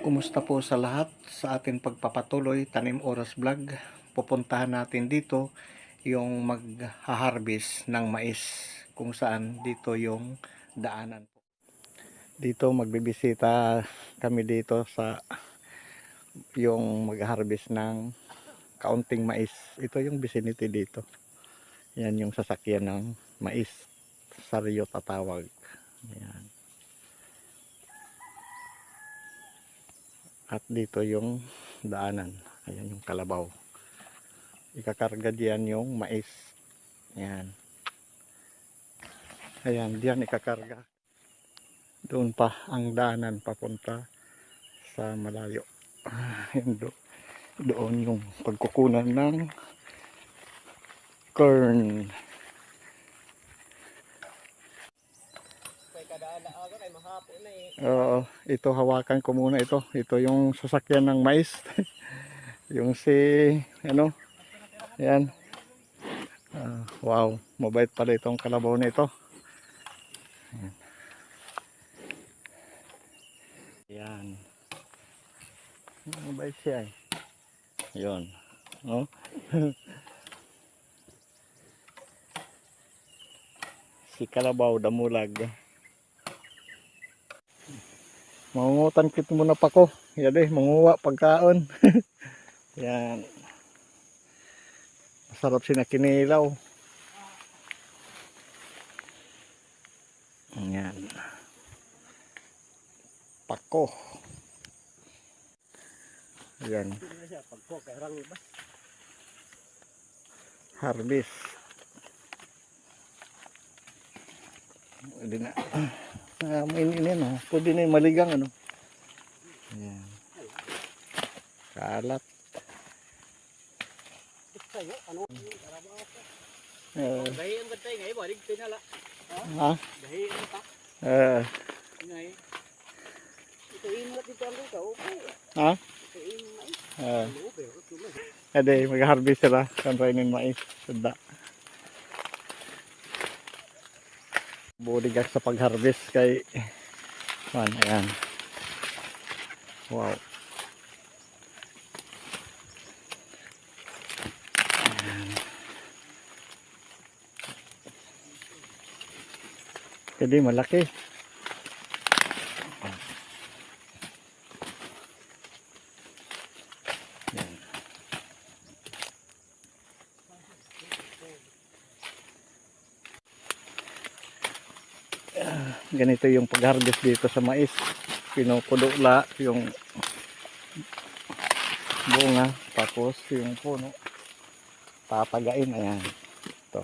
Kumusta po sa lahat sa ating pagpapatuloy Tanim Oras Vlog. Pupuntahan natin dito yung mag-harvest ng mais, kung saan dito yung daanan po. Dito magbibisita kami dito sa yung mag-harvest ng kaunting mais. Ito yung vicinity dito. Yan yung sasakyan ng mais, Sario tatawag. Yan. At dito yung daanan. Ayan yung kalabaw. Ikakarga diyan yung mais. Ayan. Ayan, diyan ikakarga. Doon pa ang daanan papunta sa malayo. Ayan, doon yung pagkukunan ng corn. Ito hawakan ko muna ito. Ito yung sasakyan ng mais. Yung si ano? Yan. Wow, mabait pala itong kalabaw na ito. Yan. Mabait siya eh. Yun. Oh. Si kalabaw damulag. Mangungutan kit muna pa ko. Yan eh, manguha pagkaon. Yan. Masarap sinakinilaw. Yan. Pako. Yan. Harvest. Pwede na. Mainin no. Pwede na yung maligang ano. Yan. Kalat. Dahi ang gantay ngayon, balik tinala. Ha? Dahi ang tak. Ngayon. Ito ingat dito ang luka, okay. Ha? Ito ingat. Ede, mag-harvest sila. Kanrainin mais. Sunda. Budigas sa pag-harvest kay man, ayan. Wow. Ayan. Jadi malaki. Ayan. Ganito yung pag-harvest dito sa mais. Pinupudula yung bunga, tapos yung puno tatagain. Ayan, ito.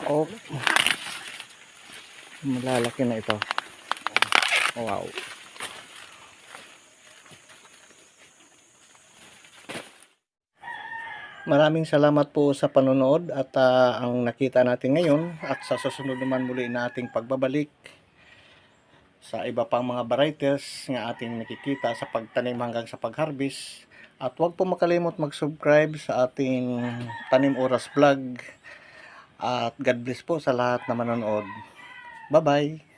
Oh, malalaki na ito. Wow. Maraming salamat po sa panonood at ang nakita natin ngayon at sa susunod naman muli nating pagbabalik sa iba pang mga varieties nga ating nakikita sa pagtanim hanggang sa pag-harvest. At huwag po makalimot mag-subscribe sa ating Tanim Oras Vlog. At God bless po sa lahat na manonood. Bye-bye!